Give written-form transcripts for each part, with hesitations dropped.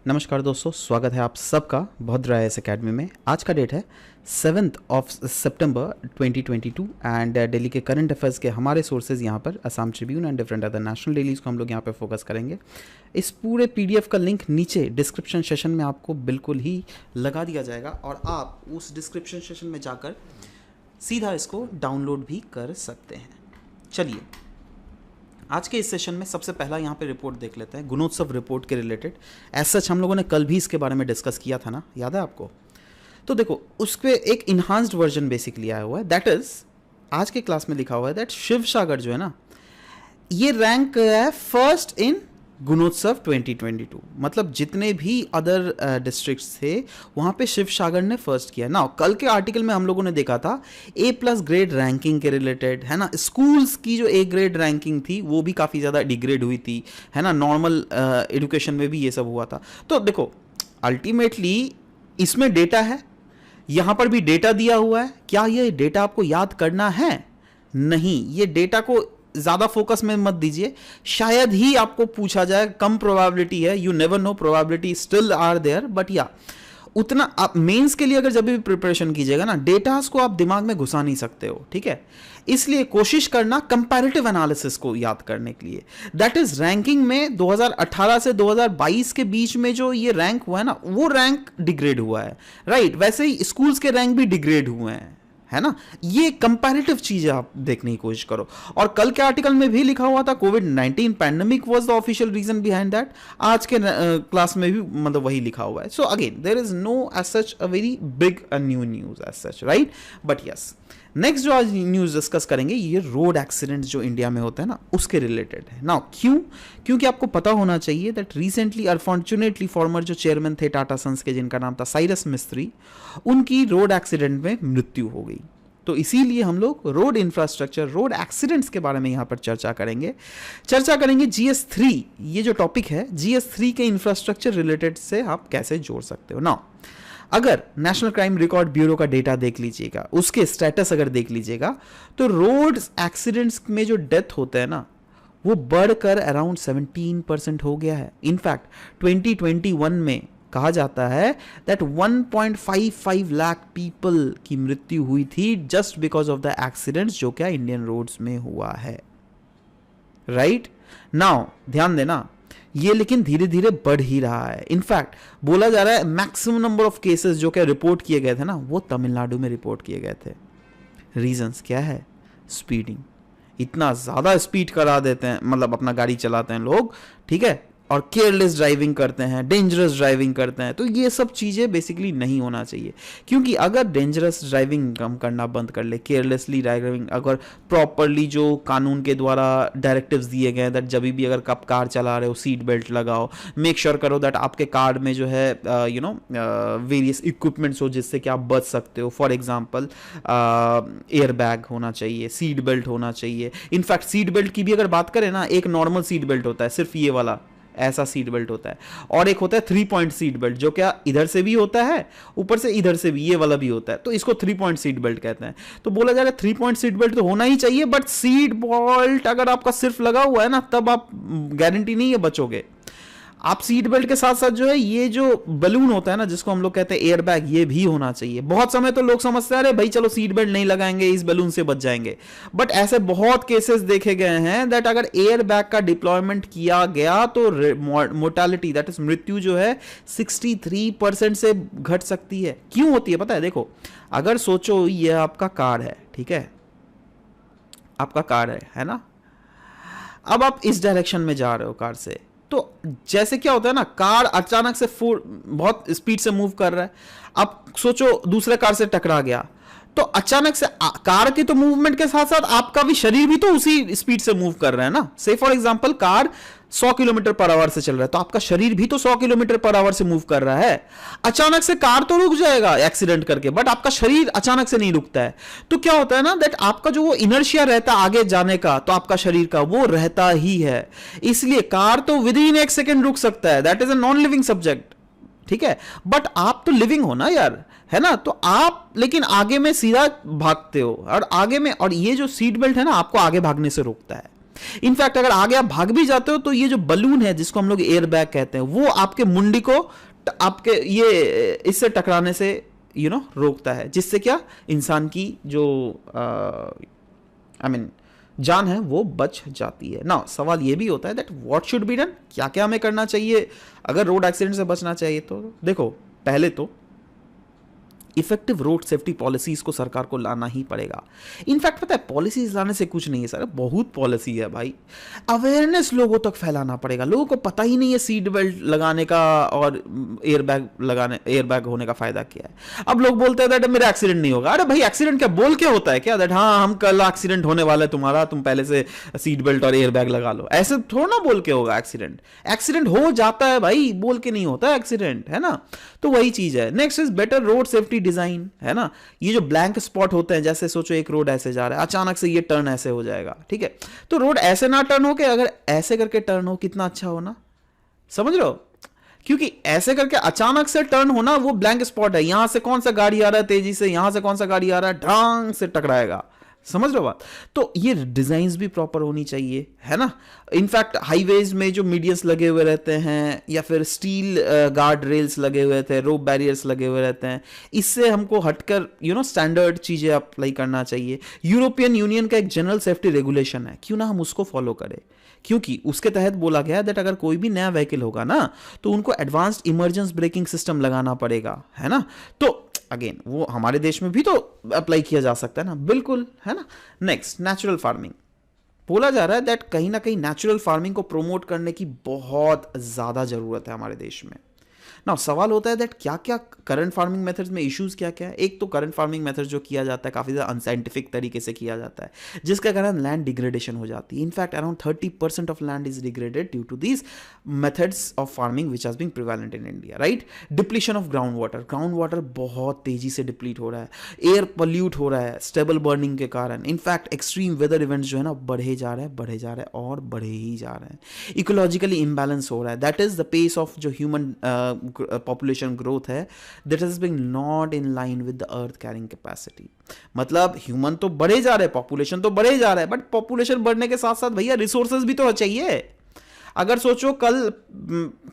नमस्कार दोस्तों, स्वागत है आप सबका भद्र आईएएस एकेडमी में। आज का डेट है 7th of September 2022 and Delhi के करंट अफेयर्स के हमारे सोर्सेज यहाँ पर Assam Tribune and different other national dailies को हम लोग यहाँ पे फोकस करेंगे। इस पूरे पीडीएफ का लिंक नीचे डिस्क्रिप्शन सेशन में आपको बिल्कुल ही लगा दिया जाएगा और आप उस डिस्क्रिप्शन सेशन में जाकर सीधा इसको डाउनलोड भी कर सकते हैं। चलिए आज के इस सेशन में सबसे पहला यहाँ पे रिपोर्ट देख लेते हैं, गुणोत्सव रिपोर्ट के रिलेटेड। एज सच हम लोगों ने कल भी इसके बारे में डिस्कस किया था ना, याद है आपको? तो देखो उसके एक इन्हांस्ड वर्जन बेसिकली आया हुआ है। दैट इज आज के क्लास में लिखा हुआ है दैट शिव सागर जो है ना, ये रैंक है फर्स्ट इन गुणोत्सव 2022। मतलब जितने भी अदर डिस्ट्रिक्ट्स थे वहाँ पे शिव सागर ने फर्स्ट किया ना। कल के आर्टिकल में हम लोगों ने देखा था A+ ग्रेड रैंकिंग के रिलेटेड, है ना। स्कूल्स की जो A ग्रेड रैंकिंग थी वो भी काफ़ी ज़्यादा डिग्रेड हुई थी, है ना। नॉर्मल एजुकेशन में भी ये सब हुआ था। तो देखो अल्टीमेटली इसमें डेटा है, यहाँ पर भी डेटा दिया हुआ है। क्या ये डेटा आपको याद करना है? नहीं, ये डेटा को ज़्यादा फोकस में मत दीजिए, शायद ही आपको पूछा जाए। कम प्रोबेबिलिटी है, you never know, probability still are there, but yeah उतना आप मेंस के लिए अगर जब भी प्रिपरेशन कीजिएगा ना, डेटास को आप दिमाग में घुसा नहीं सकते हो, ठीक है। इसलिए कोशिश करना कंपैरेटिव एनालिसिस को याद करने के लिए। दैट इज रैंकिंग में 2018 से 2022 के बीच में जो ये रैंक हुआ है ना, वो रैंक डिग्रेड हुआ है, राइट। वैसे ही स्कूल्स के रैंक भी डिग्रेड हुए हैं, है ना। ये कंपैरेटिव चीजें आप देखने की कोशिश करो। और कल के आर्टिकल में भी लिखा हुआ था कोविड-19 pandemic was the official reason behind that. आज के क्लास में भी मतलब वही लिखा हुआ है। So again there is no as such a very big news as such, right. But yes, next जो आज न्यूज डिस्कस करेंगे ये रोड एक्सीडेंट्स जो इंडिया में होता है ना, उसके रिलेटेड है ना। क्यों? क्योंकि आपको पता होना चाहिए दैट रिसेंटली अनफॉर्चुनेटली फॉर्मर जो चेयरमैन थे टाटा सन्स के, जिनका नाम था साइरस मिस्त्री, उनकी रोड एक्सीडेंट में मृत्यु हो गई। तो इसीलिए हम लोग रोड इंफ्रास्ट्रक्चर, रोड एक्सीडेंट्स के बारे में यहाँ पर चर्चा करेंगे। GS3, ये जो टॉपिक है GS3 के इंफ्रास्ट्रक्चर रिलेटेड से आप कैसे जोड़ सकते हो ना। अगर नेशनल क्राइम रिकॉर्ड ब्यूरो का डेटा देख लीजिएगा, उसके स्टेटस अगर देख लीजिएगा, तो रोड एक्सीडेंट्स में जो डेथ होता है ना, वो बढ़कर अराउंड 17% हो गया है। इनफैक्ट 2021 में कहा जाता है दैट 1.55 लाख पीपल की मृत्यु हुई थी just because of the accidents जो क्या इंडियन रोड्स में हुआ है, राइट। नाउ ध्यान देना, ये लेकिन धीरे धीरे बढ़ ही रहा है। इनफैक्ट बोला जा रहा है मैक्सिमम नंबर ऑफ केसेस जो क्या रिपोर्ट किए गए थे ना, वो तमिलनाडु में रिपोर्ट किए गए थे। रीजंस क्या है? स्पीडिंग। इतना ज़्यादा स्पीड करा देते हैं, मतलब अपना गाड़ी चलाते हैं लोग, ठीक है, और केयरलेस ड्राइविंग करते हैं, डेंजरस ड्राइविंग करते हैं। तो ये सब चीज़ें बेसिकली नहीं होना चाहिए, क्योंकि अगर डेंजरस ड्राइविंग कम करना बंद कर ले, केयरलेसली ड्राइविंग, अगर प्रॉपरली जो कानून के द्वारा डायरेक्टिव्स दिए गए दैट जब भी अगर आप कार चला रहे हो सीट बेल्ट लगाओ, मेक श्योर करो दैट आपके कार में जो है वेरियस इक्विपमेंट्स हो जिससे कि आप बच सकते हो। फॉर एग्जाम्पल एयर बैग होना चाहिए, सीट बेल्ट होना चाहिए। इनफैक्ट सीट बेल्ट की भी अगर बात करें ना, एक नॉर्मल सीट बेल्ट होता है, सिर्फ ये वाला ऐसा सीट बेल्ट होता है, और एक होता है 3 पॉइंट सीट बेल्ट जो क्या इधर से भी होता है, ऊपर से इधर से भी ये वाला भी होता है। तो इसको 3 पॉइंट सीट बेल्ट कहते हैं। तो बोला जाएगा 3 पॉइंट सीट बेल्ट तो होना ही चाहिए, बट सीट बेल्ट अगर आपका सिर्फ लगा हुआ है ना, तब आप गारंटी नहीं है बचोगे। आप सीट बेल्ट के साथ साथ जो है ये जो बलून होता है ना, जिसको हम लोग कहते हैं एयर बैग, ये भी होना चाहिए। बहुत समय तो लोग समझते हैं अरे भाई चलो सीट बेल्ट नहीं लगाएंगे, इस बलून से बच जाएंगे, बट ऐसे बहुत केसेस देखे गए हैं दैट अगर एयर बैग का डिप्लॉयमेंट किया गया तो मोर्टालिटी दैट इज मृत्यु जो है 63% से घट सकती है। क्यों होती है पता है? देखो अगर सोचो ये आपका कार है, ठीक है, आपका कार है ना। अब आप इस डायरेक्शन में जा रहे हो कार से, तो जैसे क्या होता है ना, कार अचानक से बहुत स्पीड से मूव कर रहा है। अब सोचो दूसरे कार से टकरा गया, तो अचानक से कार के तो मूवमेंट के साथ साथ आपका भी शरीर भी तो उसी स्पीड से मूव कर रहा है ना। से for example car 100 kilometre per hour से चल रहा है, तो आपका शरीर भी तो 100 किलोमीटर पर आवर से मूव कर रहा है। अचानक से कार तो रुक जाएगा एक्सीडेंट करके, बट आपका शरीर अचानक से नहीं रुकता है। तो क्या होता है ना दैट आपका जो वो इनर्शिया रहता है आगे जाने का, तो आपका शरीर का वो रहता ही है। इसलिए कार तो विद इन 1 सेकेंड रुक सकता है, that is a non living subject, ठीक है, बट आप तो लिविंग हो ना यार, है ना। तो आप लेकिन आगे में सीधा भागते हो, और आगे में, और ये जो सीट बेल्ट है ना आपको आगे भागने से रोकता है। इनफैक्ट अगर आगे आप भाग भी जाते हो तो ये जो बलून है जिसको हम लोग एयर बैग कहते हैं, वो आपके मुंडी को आपके ये इससे टकराने से रोकता है, जिससे क्या इंसान की जो जान है वो बच जाती है ना। सवाल ये भी होता है that what should be done, क्या क्या हमें करना चाहिए अगर रोड एक्सीडेंट से बचना चाहिए। तो देखो, पहले तो इफेक्टिव रोड सेफ्टी पॉलिसीज को सरकार को लाना ही पड़ेगा। इनफैक्ट पता है, पॉलिसीज लाने से कुछ नहीं है सर, बहुत पॉलिसी है भाई। अवेयरनेस लोगों तक फैलाना पड़ेगा। लोगों को पता ही नहीं है सीट बेल्ट लगाने का और एयर बैग होने का फायदा क्या है। अब लोग बोलते हैं दैट मेरा एक्सीडेंट नहीं होगा। अरे भाई, एक्सीडेंट क्या बोल के होता है क्या दैट हाँ हम कल एक्सीडेंट होने वाला है तुम्हारा, तुम पहले से सीट बेल्ट और एयर बैग लगा लो। ऐसे थोड़ा ना बोल के होगा एक्सीडेंट। एक्सीडेंट हो जाता है भाई, बोल के नहीं होता एक्सीडेंट, है ना। तो वही चीज है। Next is better road safety design, है ना। ये जो ब्लैंक स्पॉट होते हैं, जैसे सोचो एक रोड ऐसे जा रहा है, अचानक से ये टर्न ऐसे हो जाएगा, ठीक है, तो रोड ऐसे ना टर्न हो के अगर ऐसे करके टर्न हो, कितना अच्छा हो ना, समझ रहे हो। क्योंकि ऐसे करके अचानक से टर्न होना, वो ब्लैंक स्पॉट है, यहां से कौन सा गाड़ी आ रहा है तेजी से, यहां से कौन सा गाड़ी आ रहा है, ढंग से टकराएगा। समझ रहे हो बात। तो ये डिजाइन भी प्रॉपर होनी चाहिए, है ना। इनफैक्ट हाईवेज में जो मीडियंस लगे हुए रहते हैं, या फिर स्टील गार्ड रेल्स लगे हुए थे, रोप बैरियर्स लगे हुए रहते हैं, इससे हमको हटकर स्टैंडर्ड चीजें अप्लाई करना चाहिए। यूरोपियन यूनियन का एक जनरल सेफ्टी रेगुलेशन है, क्यों ना हम उसको फॉलो करें, क्योंकि उसके तहत बोला गया है दैट अगर कोई भी नया व्हीकल होगा ना, तो उनको एडवांस्ड इमरजेंसी ब्रेकिंग सिस्टम लगाना पड़ेगा, है ना। तो अगेन वो हमारे देश में भी तो अप्लाई किया जा सकता है ना, बिल्कुल, है ना। Next, natural farming. बोला जा रहा है दैट कहीं ना कहीं नेचुरल फार्मिंग को प्रमोट करने की बहुत ज्यादा जरूरत है हमारे देश में ना। सवाल होता है दैट क्या क्या करंट फार्मिंग मेथड्स में इश्यूज क्या क्या है। एक तो करंट फार्मिंग मेथड जो किया जाता है काफी ज्यादा अनसाइंटिफिक तरीके से किया जाता है, जिसके कारण लैंड डिग्रेडेशन हो जाती है। In fact around 30% of land is degraded due to these methods of farming which has been prevalent in India, right. Depletion of ground water बहुत तेजी से डिप्लीट हो रहा है, एयर पॉल्यूट हो रहा है स्टेबल बर्निंग के कारण। इनफैक्ट एक्सट्रीम वेदर इवेंट्स जो है ना बढ़े जा रहे हैं और बढ़े ही जा रहे हैं। इकोलॉजिकली इम्बैलेंस हो रहा है, that is the pace of जो ह्यूमन पॉपुलेशन ग्रोथ है, that has been not in line with the earth carrying capacity. मतलब ह्यूमन तो बढ़े जा रहे हैं, पॉपुलेशन तो बढ़े जा रहा है, बट पॉपुलेशन बढ़ने के साथ साथ भैया रिसोर्सेज भी तो चाहिए। अगर सोचो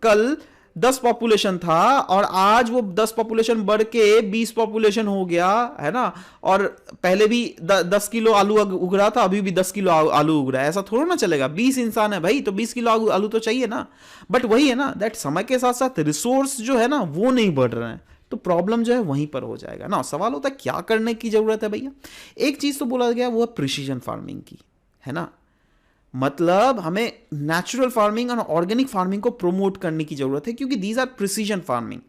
कल 10 पॉपुलेशन था और आज वो 10 पॉपुलेशन बढ़ के 20 पॉपुलेशन हो गया, है ना, और पहले भी 10 किलो आलू उग रहा था, अभी भी 10 किलो आलू उग रहा है, ऐसा थोड़ा ना चलेगा। 20 इंसान है भाई, तो 20 किलो आलू तो चाहिए ना। बट वही है ना, दैट समय के साथ साथ रिसोर्स जो है ना वो नहीं बढ़ रहे हैं, तो प्रॉब्लम जो है वहीं पर हो जाएगा ना। सवाल होता है क्या करने की जरूरत है भैया। एक चीज तो बोला गया वो है प्रिसीजन फार्मिंग की, है ना। मतलब हमें नेचुरल फार्मिंग और ऑर्गेनिक फार्मिंग को प्रमोट करने की जरूरत है, क्योंकि दीज आर प्रिसीजन फार्मिंग,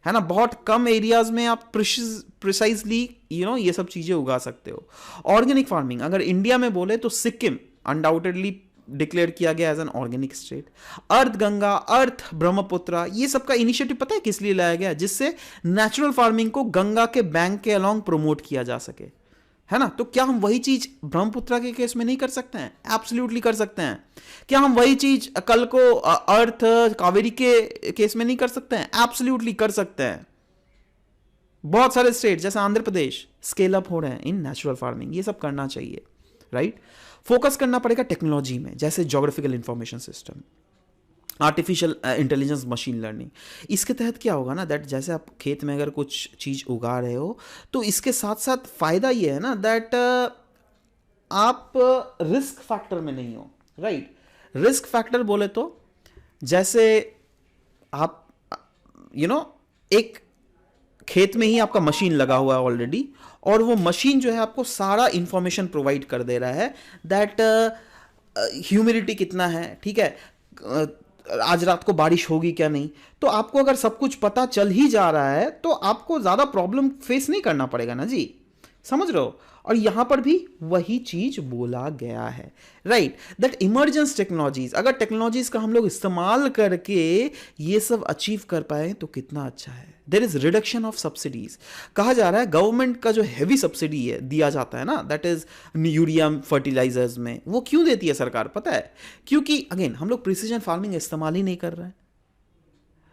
है ना। बहुत कम एरियाज में आप प्रिसाइजली ये सब चीजें उगा सकते हो। ऑर्गेनिक फार्मिंग अगर इंडिया में बोले तो सिक्किम अनडाउटेडली डिक्लेयर किया गया एज एन ऑर्गेनिक स्टेट। अर्थ गंगा, अर्थ ब्रह्मपुत्रा, ये सब का इनिशिएटिव पता है किस लिए लाया गया, जिससे नेचुरल फार्मिंग को गंगा के बैंक के अलोंग प्रमोट किया जा सके, है ना। तो क्या हम वही चीज ब्रह्मपुत्रा के केस में नहीं कर सकते हैं? एब्सोल्युटली कर सकते हैं। क्या हम वही चीज कल को अर्थ कावेरी के केस में नहीं कर सकते हैं? एब्सोल्युटली कर सकते हैं। बहुत सारे स्टेट जैसे आंध्र प्रदेश स्केल अप हो रहे हैं इन नेचुरल फार्मिंग, ये सब करना चाहिए, राइट। फोकस करना पड़ेगा टेक्नोलॉजी में, जैसे geographical information system, artificial intelligence, machine learning. इसके तहत क्या होगा ना, दैट जैसे आप खेत में अगर कुछ चीज़ उगा रहे हो, तो इसके साथ साथ फायदा ये है ना दैट आप रिस्क फैक्टर में नहीं हो, राइट। रिस्क फैक्टर बोले तो जैसे आप एक खेत में ही आपका मशीन लगा हुआ है ऑलरेडी, और वो मशीन जो है आपको सारा इंफॉर्मेशन प्रोवाइड कर दे रहा है दैट ह्यूमिडिटी कितना है, ठीक है, आज रात को बारिश होगी क्या नहीं। तो आपको अगर सब कुछ पता चल ही जा रहा है तो आपको ज्यादा प्रॉब्लम फेस नहीं करना पड़ेगा ना जी, समझ रहे हो। और यहां पर भी वही चीज बोला गया है, राइट, दैट इमरजेंस टेक्नोलॉजीज, अगर टेक्नोलॉजीज का हम लोग इस्तेमाल करके ये सब अचीव कर पाए तो कितना अच्छा है। There is reduction of subsidies. कहा जा रहा है गवर्नमेंट का जो हैवी सब्सिडी है दिया जाता है ना, दैट इज यूरिया फर्टिलाइजर्स में, वो क्यों देती है सरकार पता है? क्योंकि अगेन हम लोग प्रिसीजन फार्मिंग इस्तेमाल ही नहीं कर रहे हैं।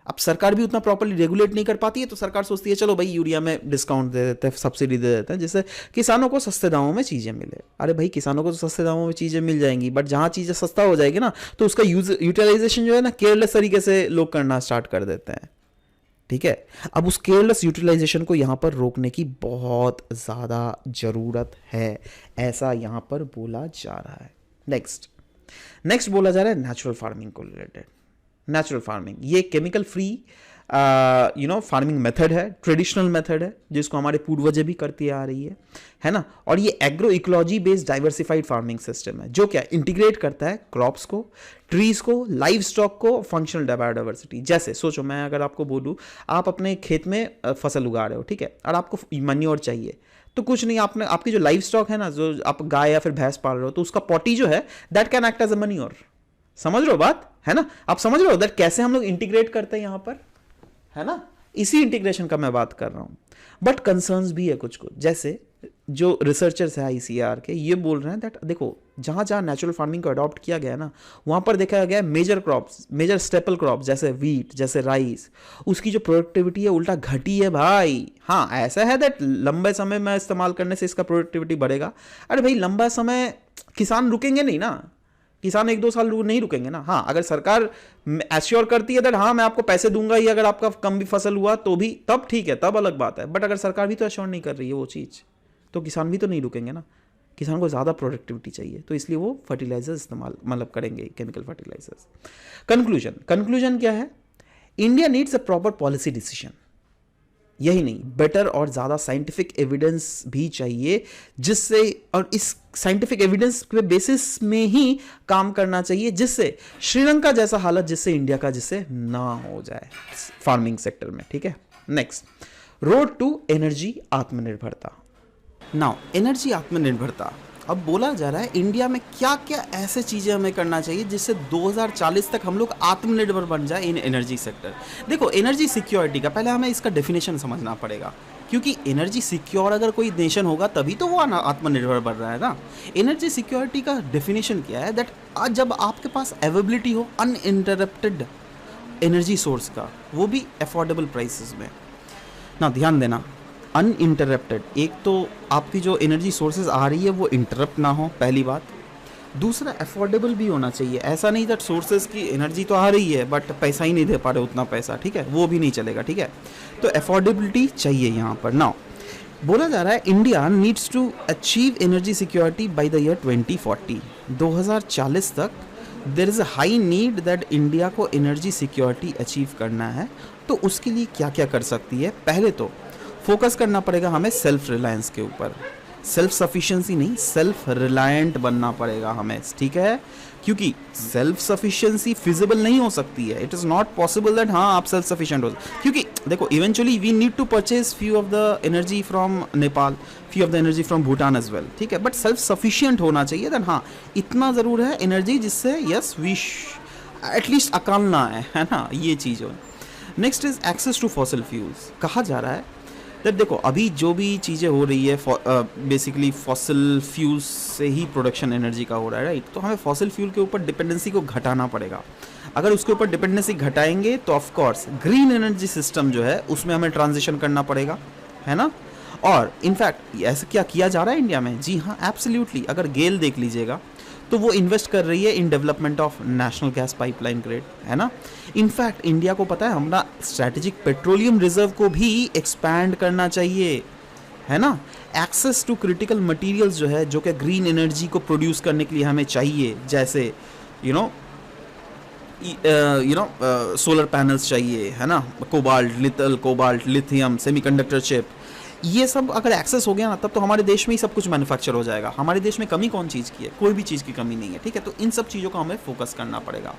अब सरकार भी उतना प्रॉपर्ली रेगुलेट नहीं कर पाती है, तो सरकार सोचती है चलो भाई यूरिया में डिस्काउंट दे देते हैं, सब्सिडी दे देते हैं, जिससे किसानों को सस्ते दामों में चीज़ें मिले। अरे भाई किसानों को तो सस्ते दामों में चीज़ें मिल जाएंगी, बट जहाँ चीज़ें सस्ता हो जाएगी ना, तो उसका यूटिलाइजेशन जो है ना केयरलेस तरीके से लोग करना स्टार्ट कर देते हैं। ठीक है, अब उस केयरलेस यूटिलाइजेशन को यहाँ पर रोकने की बहुत ज़्यादा ज़रूरत है, ऐसा यहाँ पर बोला जा रहा है। नेक्स्ट बोला जा रहा है नेचुरल फार्मिंग को रिलेटेड। नेचुरल फार्मिंग ये केमिकल फ्री फार्मिंग मेथड है, ट्रेडिशनल मेथड है, जिसको हमारे पूर्वज भी करती आ रही है ना। और ये agro ecology based diversified farming system है, जो क्या इंटीग्रेट करता है क्रॉप्स को, ट्रीज को, लाइव स्टॉक को, फंक्शनल बायोडाइवर्सिटी। जैसे सोचो, मैं अगर आपको बोलूँ आप अपने खेत में फसल उगा रहे हो, ठीक है, और आपको मैन्योर चाहिए, तो कुछ नहीं, आपकी जो लाइव स्टॉक है ना, जो आप गाय या फिर भैंस पाल रहे हो, तो उसका पॉटी जो है that can act as a manure. समझ रहे हो बात, है ना? आप समझ रहे हो दैट कैसे हम लोग इंटीग्रेट करते हैं यहां पर, है ना? इसी इंटीग्रेशन का मैं बात कर रहा हूं। बट कंसर्न्स भी है कुछ, जैसे जो रिसर्चर्स है आईसीएआर के, ये बोल रहे हैं दैट देखो जहां जहां नेचुरल फार्मिंग को अडॉप्ट किया गया ना, वहां पर देखा गया major crops, major staple crops जैसे वीट, जैसे राइस, उसकी जो प्रोडक्टिविटी है उल्टा घटी है भाई। हाँ, ऐसा है दैट लंबे समय में इस्तेमाल करने से इसका प्रोडक्टिविटी बढ़ेगा। अरे भाई लंबा समय किसान रुकेंगे नहीं ना, किसान 1-2 साल नहीं रुकेंगे ना। हाँ, अगर सरकार एश्योर करती है दैट हाँ मैं आपको पैसे दूंगा ही अगर आपका कम भी फसल हुआ तो भी, तब ठीक है, तब अलग बात है। बट अगर सरकार भी तो एश्योर नहीं कर रही है वो चीज़, तो किसान भी तो नहीं रुकेंगे ना। किसान को ज़्यादा प्रोडक्टिविटी चाहिए, तो इसलिए वो फर्टिलाइजर्स इस्तेमाल करेंगे, केमिकल फर्टिलाइजर्स। कंक्लूजन क्या है? India needs a proper policy decision. यही नहीं, बेटर और ज़्यादा साइंटिफिक एविडेंस भी चाहिए, जिससे, और इस साइंटिफिक एविडेंस के बेसिस में ही काम करना चाहिए, जिससे श्रीलंका जैसा हालत जिससे इंडिया का जिससे ना हो जाए फार्मिंग सेक्टर में। ठीक है, नेक्स्ट, रोड टू एनर्जी आत्मनिर्भरता। नाउ एनर्जी आत्मनिर्भरता, अब बोला जा रहा है इंडिया में क्या क्या ऐसे चीज़ें हमें करना चाहिए जिससे 2040 तक हम लोग आत्मनिर्भर बन जाए इन एनर्जी सेक्टर। देखो, एनर्जी सिक्योरिटी का पहले हमें इसका डेफिनेशन समझना पड़ेगा, क्योंकि एनर्जी सिक्योर अगर कोई नेशन होगा तभी तो वो आत्मनिर्भर बन रहा है ना। एनर्जी सिक्योरिटी का डेफिनेशन क्या है? दैट आज जब आपके पास अवेलेबिलिटी हो अनइंटरप्टेड एनर्जी सोर्स का, वो भी अफोर्डेबल प्राइसेस में ना। ध्यान देना, अनइंटरप्टेड, एक तो आपकी जो एनर्जी सोर्सेज आ रही है वो इंटरप्ट ना हो, पहली बात। दूसरा, अफोर्डेबल भी होना चाहिए। ऐसा नहीं दैट सोर्सेज की एनर्जी तो आ रही है बट पैसा ही नहीं दे पा रहे उतना पैसा, ठीक है, वो भी नहीं चलेगा। ठीक है, तो अफोर्डेबिलिटी चाहिए यहाँ पर। नाउ बोला जा रहा है India needs to achieve energy security by the year 2040। 2040 तक there is a high need that India को एनर्जी सिक्योरिटी अचीव करना है। तो उसके लिए क्या क्या कर सकती है? पहले तो फोकस करना पड़ेगा हमें सेल्फ रिलायंस के ऊपर। सेल्फ सफिशिएंसी नहीं, सेल्फ रिलायंट बनना पड़ेगा हमें, ठीक है, क्योंकि सेल्फ सफिशिएंसी फिजिबल नहीं हो सकती है। It is not possible that हाँ आप सेल्फ सफिशिएंट हो, क्योंकि देखो eventually we need to purchase few of the energy from Nepal, few of the energy from Bhutan as well, ठीक है, बट सेल्फ सफिशिएंट होना चाहिए। दैट हाँ इतना ज़रूर है एनर्जी जिससे यस वी एटलीस्ट अकाल ना है ना, ये चीज़ हो। Next is access to fossil fuels. कहा जा रहा है दैट देखो अभी जो भी चीज़ें हो रही है बेसिकली फॉसिल फ्यूल्स से ही प्रोडक्शन एनर्जी का हो रहा है, राइट। तो हमें फॉसिल फ्यूल के ऊपर डिपेंडेंसी को घटाना पड़ेगा। अगर उसके ऊपर डिपेंडेंसी घटाएंगे तो of course green energy system जो है उसमें हमें ट्रांजिशन करना पड़ेगा, है ना। और इनफैक्ट ऐसा क्या किया जा रहा है इंडिया में? जी हाँ, एब्सोल्युटली। अगर गेल देख लीजिएगा तो वो इन्वेस्ट कर रही है in development of national gas pipeline grid, है ना। इनफैक्ट इंडिया को पता है हमारा स्ट्रैटेजिक पेट्रोलियम रिजर्व को भी एक्सपैंड करना चाहिए, है ना। एक्सेस टू क्रिटिकल मटेरियल्स जो है जो कि ग्रीन एनर्जी को प्रोड्यूस करने के लिए हमें चाहिए, जैसे यू नो सोलर पैनल्स चाहिए, है ना, कोबाल्ट, लिथियम, सेमीकंडक्टर चिप, ये सब अगर एक्सेस हो गया ना तब तो हमारे देश में ही सब कुछ मैन्युफैक्चर हो जाएगा। हमारे देश में कमी कौन चीज़ की है? कोई भी चीज़ की कमी नहीं है, ठीक है। तो इन सब चीज़ों को हमें फोकस करना पड़ेगा,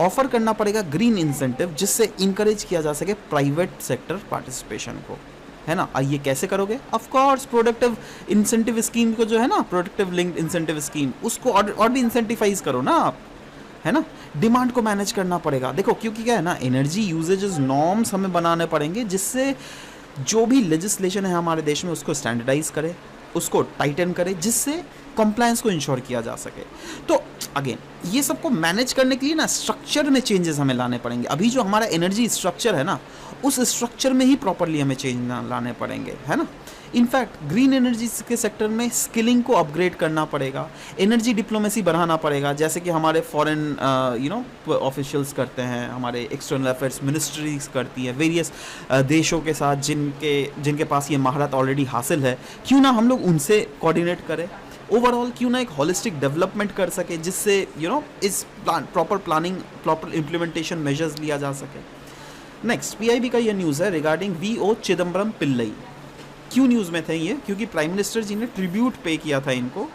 ऑफर करना पड़ेगा ग्रीन इंसेंटिव, जिससे इंकरेज किया जा सके प्राइवेट सेक्टर पार्टिसिपेशन को, है ना। और ये कैसे करोगे? Of course productive incentive scheme को जो है ना, प्रोडक्टिव लिंक्ड इंसेंटिव स्कीम, उसको और भी इंसेंटिफाइज करो ना आप, है ना। डिमांड को मैनेज करना पड़ेगा। देखो क्योंकि क्या है ना, एनर्जी यूजेज नॉर्म्स हमें बनाने पड़ेंगे, जिससे जो भी लेजिस्लेशन है हमारे देश में उसको स्टैंडर्डाइज करे, उसको टाइटन करे, जिससे कंप्लायंस को इंश्योर किया जा सके। तो अगेन ये सबको मैनेज करने के लिए ना स्ट्रक्चर में चेंजेस हमें लाने पड़ेंगे। अभी जो हमारा एनर्जी स्ट्रक्चर है ना, उस स्ट्रक्चर में ही प्रॉपरली हमें चेंज लाने पड़ेंगे, है ना। इनफैक्ट ग्रीन एनर्जी के सेक्टर में स्किलिंग को अपग्रेड करना पड़ेगा, एनर्जी डिप्लोमेसी बढ़ाना पड़ेगा, जैसे कि हमारे फॉरेन ऑफिशियल्स करते हैं, हमारे एक्सटर्नल अफेयर्स मिनिस्ट्रीज करती है वेरियस देशों के साथ जिनके पास ये महारत ऑलरेडी हासिल है, क्यों ना हम लोग उनसे कोऑर्डिनेट करें। ओवरऑल क्यों ना एक होलिस्टिक डेवलपमेंट कर सके, जिससे इस प्रॉपर इम्प्लीमेंटेशन मेजर्स लिया जा सके। नेक्स्ट पीआईबी का ये न्यूज़ है रिगार्डिंग वीओ चिदम्बरम पिल्लई। क्यों न्यूज़ में थे ये? क्योंकि प्राइम मिनिस्टर जी ने ट्रिब्यूट पे किया था इनको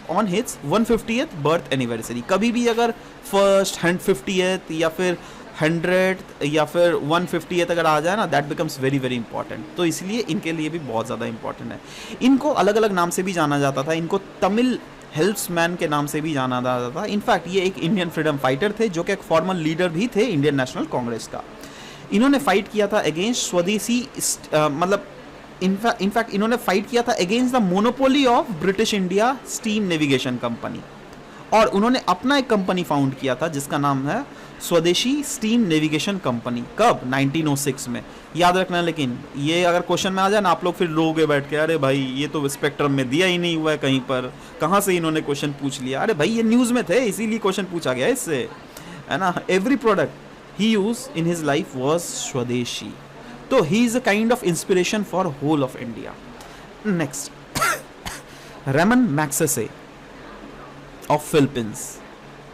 on hits 150th birth anniversary. कभी भी अगर फर्स्ट 150th या फिर 100th या फिर 150th अगर आ जाए ना, that becomes very very important. तो इसलिए इनके लिए भी बहुत ज़्यादा इंपॉर्टेंट है। इनको अलग अलग नाम से भी जाना जाता था, इनको तमिल हेल्प्समैन के नाम से भी जाना जाता था। इनफैक्ट ये एक इंडियन फ्रीडम फाइटर थे, जो कि एक फॉर्मल लीडर भी थे इंडियन नेशनल कांग्रेस का। इन्होंने फाइट किया था अगेंस्ट स्वदेशी मतलब इनफैक्ट इन्होंने फाइट किया था against the monopoly of British India steam navigation company, और उन्होंने अपना एक कंपनी फाउंड किया था जिसका नाम है स्वदेशी स्टीम नेविगेशन कंपनी। कब? 1906 में, याद रखना। लेकिन ये अगर क्वेश्चन में आ जाए ना, आप लोग फिर रोगे बैठ के, अरे भाई ये तो स्पेक्ट्रम में दिया ही नहीं हुआ है कहीं पर, कहाँ से इन्होंने क्वेश्चन पूछ लिया? अरे भाई ये न्यूज़ में थे, इसीलिए क्वेश्चन पूछा गया इससे, है ना। Every product he use in his life was swadeshi. तो he is a kind of inspiration for whole of India. Next Ramon Magsaysay of Philippines,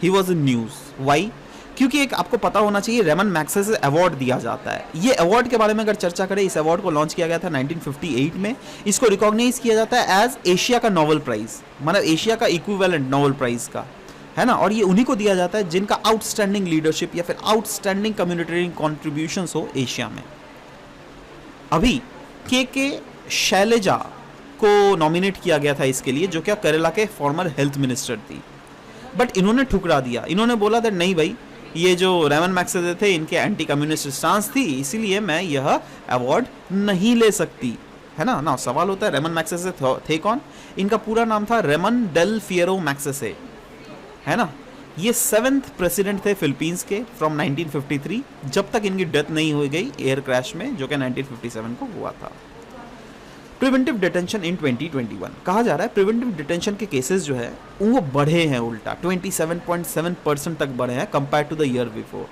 he was in news. Why? क्योंकि एक आपको पता होना चाहिए, रेमन मैग्सेसे अवार्ड दिया जाता है। ये अवार्ड के बारे में अगर चर्चा करें, इस अवार्ड को लॉन्च किया गया था 1958 में। इसको रिकॉग्नाइज किया जाता है एज एशिया का नोबेल प्राइज, मतलब एशिया का इक्विवेलेंट नोबेल प्राइज का, है ना। और ये उन्हीं को दिया जाता है जिनका आउटस्टैंडिंग लीडरशिप या फिर आउटस्टैंडिंग कम्युनिटेरियन कॉन्ट्रीब्यूशंस हो एशिया में। अभी के शैलजा को नॉमिनेट किया गया था इसके लिए, जो क्या केरला के फॉर्मर हेल्थ मिनिस्टर थी, बट इन्होंने ठुकरा दिया। इन्होंने बोला दैट नहीं भाई, ये जो रेमन मैग्सेसे थे इनके एंटी कम्युनिस्ट स्टांस थी, इसीलिए मैं यह अवार्ड नहीं ले सकती, है ना। ना सवाल होता है रेमन मैग्सेसे थे कौन? इनका पूरा नाम था रेमन डेल फिएरो मैग्सेसे, है ना। ये 7th प्रेसिडेंट थे फिलीपींस के फ्रॉम 1953, जब तक इनकी डेथ नहीं हो गई एयर क्रैश में, जो कि 1957 को हुआ था। प्रिवेंटिव डिटेंशन इन 2021 कहा जा रहा है, प्रिवेंटिव डिटेंशन के केसेस जो है वो बढ़े हैं, उल्टा 27.7% तक बढ़े हैं compare to the year before.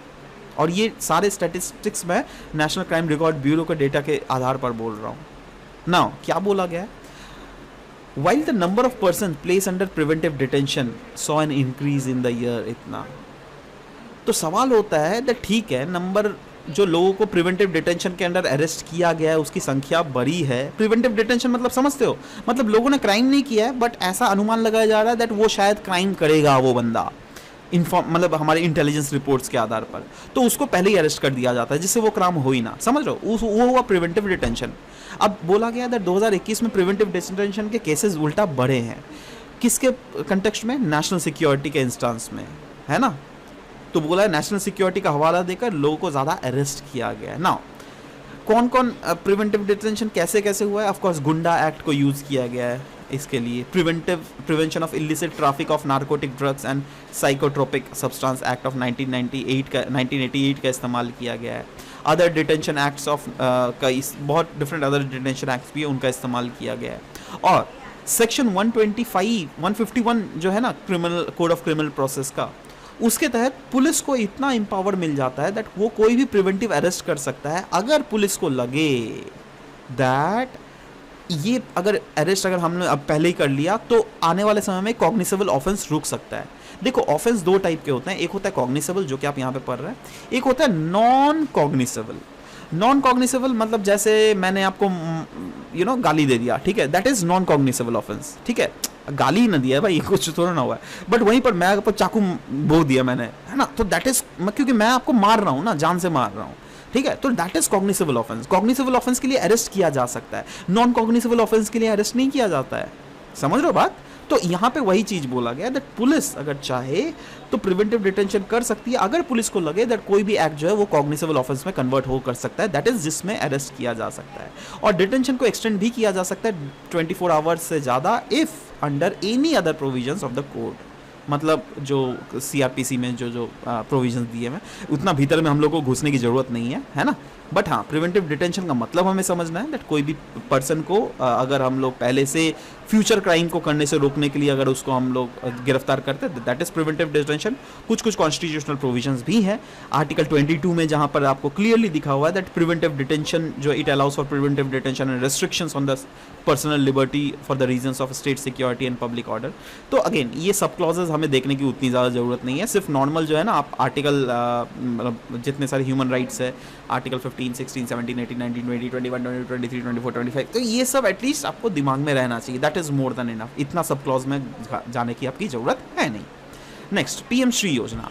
और ये सारे स्टैटिस्टिक्स मैं नेशनल क्राइम रिकॉर्ड ब्यूरो के डेटा के आधार पर बोल रहा हूँ। नाउ क्या बोला गया है? While the number of persons placed under preventive detention saw an increase in the year, इतना तो सवाल होता है that ठीक है, नंबर जो लोगों को प्रिवेंटिव डिटेंशन के अंडर अरेस्ट किया गया है उसकी संख्या बढ़ी है। प्रिवेंटिव डिटेंशन मतलब समझते हो, मतलब लोगों ने क्राइम नहीं किया है, बट ऐसा अनुमान लगाया जा रहा है दैट वो शायद क्राइम करेगा वो बंदा, मतलब हमारे इंटेलिजेंस रिपोर्ट्स के आधार पर, तो उसको पहले ही अरेस्ट कर दिया जाता है जिससे वो क्राइम हो ही ना, समझ रहे हो, वो हुआ प्रिवेंटिव डिटेंशन। अब बोला गया दैट 2021 में प्रिवेंटिव डिटेंशन के केसेस उल्टा बढ़े हैं, किसके कंटेक्स्ट में? नेशनल सिक्योरिटी के इंस्टांस में, है ना। तो बोला है नेशनल सिक्योरिटी का हवाला देकर लोगों को ज़्यादा अरेस्ट किया गया है। नाउ कौन कौन प्रिवेंटिव डिटेंशन कैसे कैसे हुआ है? ऑफकोर्स गुंडा एक्ट को यूज़ किया गया है इसके लिए, prevention of illicit traffic of narcotic drugs and psychotropic substance act of 1988 का इस्तेमाल किया गया है। अदर डिटेंशन एक्ट्स ऑफ बहुत डिफरेंट अदर डिटेंशन एक्ट्स भी है, उनका इस्तेमाल किया गया है। और सेक्शन 151 जो है ना criminal code of criminal process का, उसके तहत पुलिस को इतना एम्पावर मिल जाता है दैट वो कोई भी प्रिवेंटिव अरेस्ट कर सकता है अगर पुलिस को लगे दैट ये अगर अरेस्ट अगर हमने अब पहले ही कर लिया तो आने वाले समय में कॉग्निसेबल ऑफेंस रुक सकता है। देखो ऑफेंस दो टाइप के होते हैं, एक होता है कॉग्निसेबल जो कि आप यहाँ पे पढ़ रहे हैं, एक होता है नॉन कॉग्निसेबल। नॉन कॉग्निसेबल मतलब जैसे मैंने आपको गाली दे दिया, ठीक है, दैट इज नॉन कॉग्निसेबल ऑफेंस, ठीक है, गाली न दिया है भाई, कुछ थोड़ा ना हुआ है, बट वहीं पर मैं आपको चाकू भोग दिया मैंने, है ना, तो दैट इज क्योंकि मैं आपको मार रहा हूँ ना, जान से मार रहा हूँ, ठीक है, तो दैट इज कॉग्निसेबल ऑफेंस। कॉग्निसेबल ऑफेंस के लिए अरेस्ट किया जा सकता है, नॉन कॉग्निसेबल ऑफेंस के लिए अरेस्ट नहीं किया जाता है, समझ रहे हो बात। तो यहाँ पे वही चीज बोला गया दैट पुलिस अगर चाहे तो प्रिवेंटिव डिटेंशन कर सकती है अगर पुलिस को लगे दैट कोई भी एक्ट जो है वो कॉग्निसेबल ऑफेंस में कन्वर्ट हो कर सकता है, दैट इज जिसमें अरेस्ट किया जा सकता है। और डिटेंशन को एक्सटेंड भी किया जा सकता है 24 आवर्स से ज़्यादा if under any other provisions of the code. मतलब जो सीआरपीसी में जो प्रोविजंस दिए हैं उतना भीतर में हम लोग को घुसने की ज़रूरत नहीं है ना। बट हाँ, प्रिवेंटिव डिटेंशन का मतलब हमें समझना है दैट कोई भी पर्सन को अगर हम लोग पहले से फ्यूचर क्राइम को करने से रोकने के लिए अगर उसको हम लोग गिरफ्तार करते हैं, दैट इज़ प्रिवेंटिव डिटेंशन। कुछ कॉन्स्टिट्यूशनल प्रोविजंस भी हैं आर्टिकल 22 में, जहाँ पर आपको क्लियरली दिखा हुआ है दैट प्रिवेंटिव डिटेंशन जो it allows for preventive detention and restrictions on the personal liberty for the reasons of state security and public order. तो अगेन ये सब क्लॉजेज हमें देखने की उतनी ज़्यादा ज़रूरत नहीं है, सिर्फ नॉर्मल जो है ना आप आर्टिकल मतलब जितने सारे ह्यूमन राइट्स है आर्टिकल 15, 16, 17, 18, 19, 20, 21, 22, 23, 24, 25, तो ये सब एटलीस्ट आपको दिमाग में रहना चाहिए। That is more than enough. इतना सब क्लॉज में जाने की आपकी ज़रूरत है नहीं। नेक्स्ट, पीएम श्री योजना।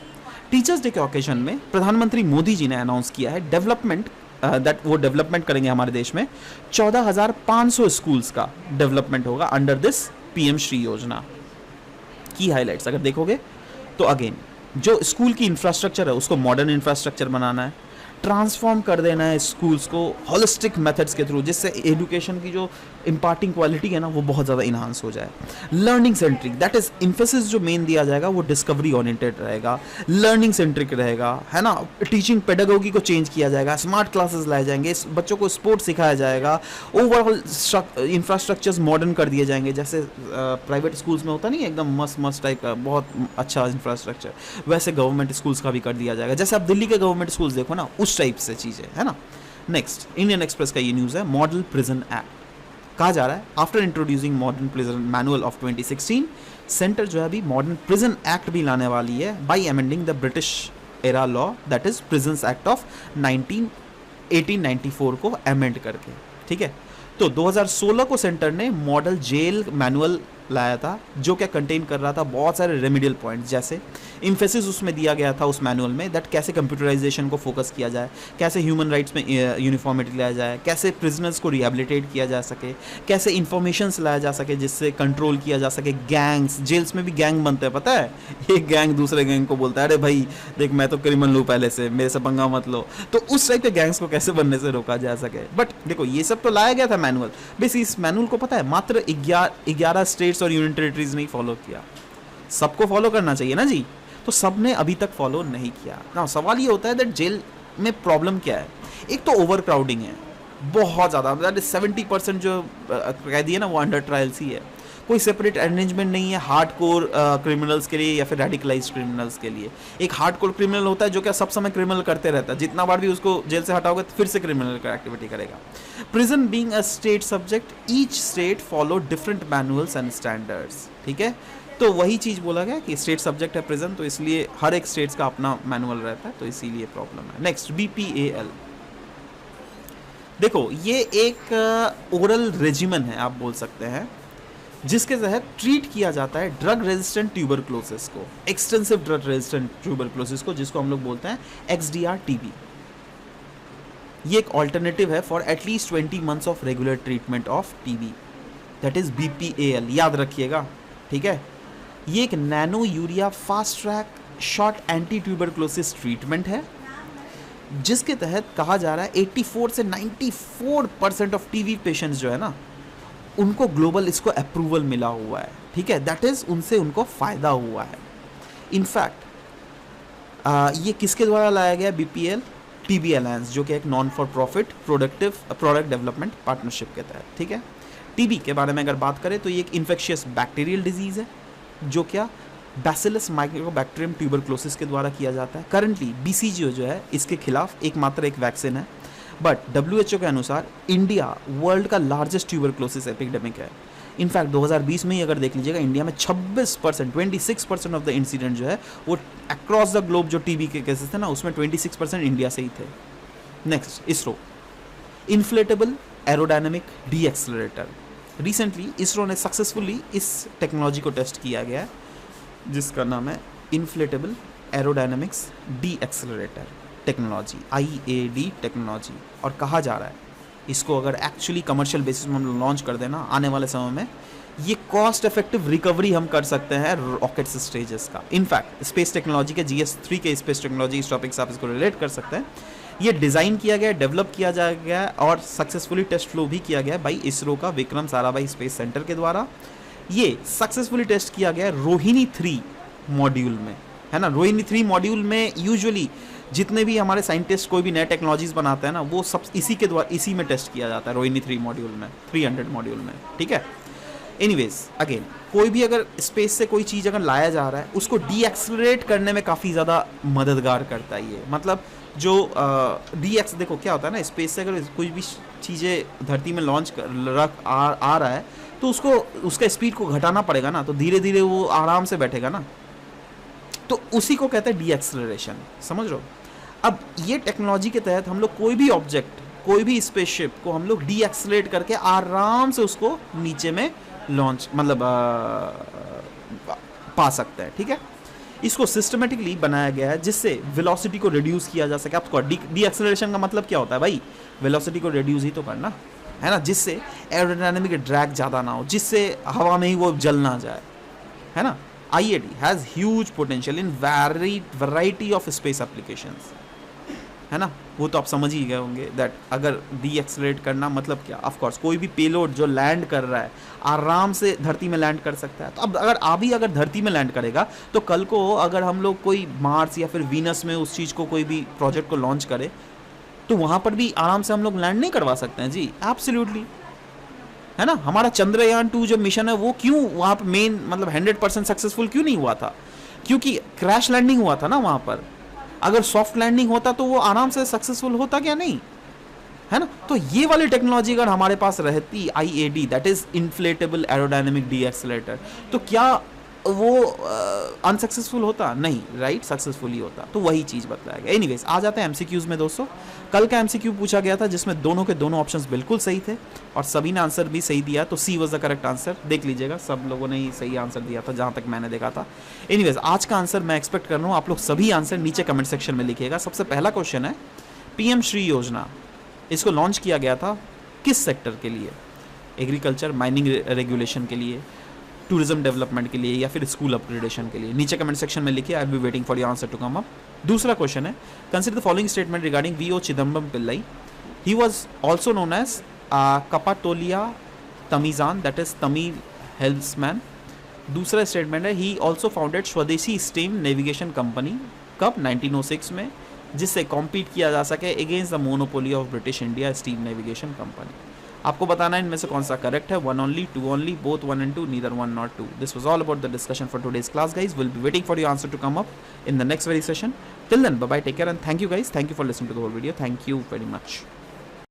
टीचर्स डे के ओकेजन में प्रधानमंत्री मोदी जी ने अनाउंस किया है डेवलपमेंट दैट वो डेवलपमेंट करेंगे हमारे देश में 14,500 स्कूल्स का डेवलपमेंट होगा अंडर दिस पीएम श्री योजना। की हाइलाइट्स अगर देखोगे तो अगेन जो स्कूल की इंफ्रास्ट्रक्चर है उसको मॉडर्न इंफ्रास्ट्रक्चर बनाना है, ट्रांसफॉर्म कर देना है स्कूल्स को होलिस्टिक मेथड्स के थ्रू, जिससे एजुकेशन की जो इम्पार्टिंग क्वालिटी है ना वो बहुत ज़्यादा इन्हांस हो जाए। Learning centric, that is emphasis जो मेन दिया जाएगा वो डिस्कवरी ओरिएंटेड रहेगा, लर्निंग सेंट्रिक रहेगा, है ना। टीचिंग पेडागोगी को चेंज किया जाएगा, स्मार्ट क्लासेस लाए जाएंगे, बच्चों को स्पोर्ट्स सिखाया जाएगा, ओवरऑल इंफ्रास्ट्रक्चर्स मॉडर्न कर दिए जाएंगे। जैसे प्राइवेट स्कूल्स में होता नहीं एकदम मस्त टाइप का बहुत अच्छा इंफ्रास्ट्रक्चर, वैसे गवर्नमेंट स्कूल्स का भी कर दिया जाएगा। जैसे आप दिल्ली के गवर्नमेंट स्कूल्स देखो ना, उस टाइप से चीज़ें, है ना। नेक्स्ट, इंडियन एक्सप्रेस का ये न्यूज़ है, मॉडल प्रिजन एक्ट। कहा जा रहा है after introducing modern prison manual of 2016, centre जो है अभी मॉडर्न प्रिजन एक्ट भी लाने वाली है bye amending the British era law that is prisons act of 1894 को अमेंड करके, ठीक है। तो 2016 को सेंटर ने मॉडल जेल मैनुअल लाया था जो क्या कंटेन कर रहा था बहुत सारे रेमिडियल पॉइंट्स, जैसे इम्फेसिस उसमें दिया गया था उस मैनुअल में दैट कैसे कंप्यूटराइजेशन को फोकस किया जाए, कैसे ह्यूमन राइट्स में यूनिफॉर्मिटी लाया जाए, कैसे प्रिजनर्स को रिहेबिलिटेट किया जा सके, कैसे इंफॉर्मेशंस लाया जा सके जिससे कंट्रोल किया जा सके। गैंग्स, जेल्स में भी गैंग बनते हैं, पता है, एक गैंग दूसरे गैंग को बोलता है अरे भाई देख मैं तो क्रिमिनल हूँ पहले से, मेरे से पंगा मत लो। तो उस टाइप के गैंग्स को कैसे बनने से रोका जा सके। बट देखो ये सब तो लाया गया था मैनुअल, बस इस मैनुअल को पता है मात्र 11 स्टेट्स और यूनियन टेरिटरीज ने फॉलो किया। सबको फॉलो करना चाहिए ना जी, तो सबने अभी तक फॉलो नहीं किया ना। सवाल ये होता है दैट जेल में प्रॉब्लम क्या है। एक तो ओवर क्राउडिंग है बहुत ज़्यादा, दैट इज 70% जो कैदी है ना वो अंडर ट्रायल्स ही है। कोई सेपरेट अरेंजमेंट नहीं है हार्डकोर क्रिमिनल्स के लिए या फिर रेडिकलाइज्ड क्रिमिनल्स के लिए। एक हार्डकोर क्रिमिनल होता है जो क्या सब समय क्रिमिनल करते रहता है, जितना बार भी उसको जेल से हटाओगे तो फिर से क्रिमिनल का एक्टिविटी करेगा। Prison being a state subject, each state follow different manuals and standards, ठीक है। तो वही चीज़ बोला गया कि स्टेट सब्जेक्ट है प्रिजन, तो इसलिए हर एक स्टेट्स का अपना मैनुअल रहता है, तो इसीलिए प्रॉब्लम है। Next, BPAL। देखो ये एक ओरल रेजिमेन है आप बोल सकते हैं, जिसके तहत ट्रीट किया जाता है ड्रग रेजिस्टेंट ट्यूबरक्लोसिस को, एक्सटेंसिव ड्रग रेजिस्टेंट ट्यूबरक्लोसिस को, जिसको हम लोग बोलते हैं XDR-TB। ये एक ऑल्टरनेटिव है for at least 20 months of regular treatment of TB, that is BPAL, याद रखिएगा, ठीक है। ये एक nano urea fast track short anti tuberculosis treatment है, जिसके तहत कहा जा रहा है 84 से 94% ऑफ TB पेशेंट्स जो है ना उनको ग्लोबल इसको अप्रूवल मिला हुआ है, ठीक है। दैट इज उनसे उनको फायदा हुआ है। इनफैक्ट ये किसके द्वारा लाया गया BPAL? TB अलायंस, जो कि एक non for profit product development partnership के तहत, ठीक है। TB के बारे में अगर बात करें तो ये एक इन्फेक्शियस बैक्टीरियल डिजीज है जो क्या बैसिलस माइक्रोबैक्टीरियम ट्यूबरक्लोसिस के द्वारा किया जाता है। करंटली BCG जो है इसके खिलाफ एकमात्र एक वैक्सीन है, बट WHO के अनुसार इंडिया वर्ल्ड का लार्जेस्ट ट्यूबरक्लोसिस एपिडेमिक है। इनफैक्ट 2020 में ही अगर देख लीजिएगा इंडिया में 26% ऑफ द इंसिडेंट जो है वो अक्रॉस द ग्लोब जो TB के केसेस थे ना उसमें 26% इंडिया से ही थे। Next, ISRO inflatable aerodynamic D accelerator. Recently ISRO ने सक्सेसफुली इस टेक्नोलॉजी को टेस्ट किया गया है जिसका नाम है inflatable aerodynamics D accelerator technology, IAD technology. और कहा जा रहा है इसको अगर एक्चुअली कमर्शियल बेसिस में हम लॉन्च कर देना आने वाले समय में ये कॉस्ट इफेक्टिव रिकवरी हम कर सकते हैं रॉकेट्स स्टेजेस का। इनफैक्ट स्पेस टेक्नोलॉजी के GS3 के स्पेस टेक्नोलॉजी इस टॉपिक से आप इसको रिलेट कर सकते हैं। ये डिज़ाइन किया गया, डेवलप किया जा गया और सक्सेसफुली टेस्ट फ्लो भी किया गया बाई इसरो का विक्रम साराभाई स्पेस सेंटर के द्वारा। ये सक्सेसफुली टेस्ट किया गया रोहिणी 3 मॉड्यूल में, है ना। रोहिणी 3 मॉड्यूल में यूजुअली जितने भी हमारे साइंटिस्ट कोई भी नए टेक्नोलॉजीज बनाते हैं ना, वो सब इसी के द्वारा, इसी में टेस्ट किया जाता है, रोहिणी 3 मॉड्यूल में, 300 मॉड्यूल में, ठीक है। एनीवेज अगेन, कोई भी अगर स्पेस से कोई चीज़ अगर लाया जा रहा है, उसको डीएक्सलरेट करने में काफ़ी ज़्यादा मददगार करता है ये। मतलब जो देखो क्या होता है ना, स्पेस से अगर कोई भी चीज़ें धरती में लॉन्च आ रहा है, तो उसको उसका स्पीड को घटाना पड़ेगा ना, तो धीरे धीरे वो आराम से बैठेगा ना, तो उसी को कहते हैं डीएक्सलरेशन, समझ रहे हो। अब ये टेक्नोलॉजी के तहत हम लोग कोई भी ऑब्जेक्ट, कोई भी स्पेसशिप को हम लोग डीएक्सलरेट करके आराम से उसको नीचे में लॉन्च मतलब पा सकते हैं, ठीक है। इसको सिस्टमेटिकली बनाया गया है जिससे वेलोसिटी को रिड्यूस किया जा सके। आपको डीएक्सलरेशन का मतलब क्या होता है भाई, वेलोसिटी को रिड्यूस ही तो करना है ना, जिससे एरोडायनामिक ड्रैग ज़्यादा ना हो, जिससे हवा में ही वो जल ना जाए, है ना। IAD has huge potential in variety of space applications, है ना। वो तो आप समझ ही गए होंगे दैट अगर डीएक्सलरेट करना मतलब क्या, ऑफ कोर्स कोई भी पेलोड जो लैंड कर रहा है आराम से धरती में लैंड कर सकता है। तो अब अगर धरती में लैंड करेगा, तो कल को अगर हम लोग कोई मार्स या फिर वीनस में उस चीज़ को, कोई भी प्रोजेक्ट को लॉन्च करे, तो वहाँ पर भी आराम से हम लोग लैंड नहीं करवा सकते हैं जी, एब्सोल्युटली, है ना। हमारा चंद्रयान 2 जो मिशन है वो क्यों वहाँ पर मेन मतलब 100% सक्सेसफुल क्यों नहीं हुआ था, क्योंकि क्रैश लैंडिंग हुआ था ना वहाँ पर। अगर सॉफ्ट लैंडिंग होता तो वो आराम से सक्सेसफुल होता क्या नहीं, है ना। तो ये वाली टेक्नोलॉजी अगर हमारे पास रहती, IAD that is inflatable aerodynamic decelerator, तो क्या वो अनसक्सेसफुल होता? नहीं, राइट, सक्सेसफुल ही होता। तो वही चीज़ बताया गया। एनीवेज आ जाते हैं एमसीक्यूज में दोस्तों। कल का एमसीक्यू पूछा गया था जिसमें दोनों के दोनों ऑप्शंस बिल्कुल सही थे और सभी ने आंसर भी सही दिया, तो सी वॉज द करेक्ट आंसर। देख लीजिएगा, सब लोगों ने ही सही आंसर दिया था जहाँ तक मैंने देखा था। एनीवेज आज का आंसर मैं एक्सपेक्ट कर रहा हूँ आप लोग सभी आंसर नीचे कमेंट सेक्शन में लिखिएगा। सबसे पहला क्वेश्चन है, PM श्री योजना इसको लॉन्च किया गया था किस सेक्टर के लिए? एग्रीकल्चर, माइनिंग रेगुलेशन के लिए, टूरिज्म डेवलपमेंट के लिए, या फिर स्कूल अपग्रेडेशन के लिए? नीचे कमेंट सेक्शन में लिखिए, I will be waiting for your answer to come up. दूसरा क्वेश्चन है, consider the following statement regarding VO Chidambaram Pillai. He was also known as Kappalottiya Tamizhan, that is Tamil helmsman. दूसरा स्टेटमेंट है, he also founded Swadeshi steam navigation company, कब? 1906 में, जिससे compete किया जा सके against the monopoly of British India steam navigation company. आपको बताना है इनमें से कौन सा करेक्ट है, 1 only, 2 only, both 1 and 2, neither 1 nor 2. This was all about the discussion for today's class, guys. We'll be waiting for your answer to come up in the next very session. Till then, bye bye, take care, and thank you guys. Thank you for listening to the whole video. Thank you very much.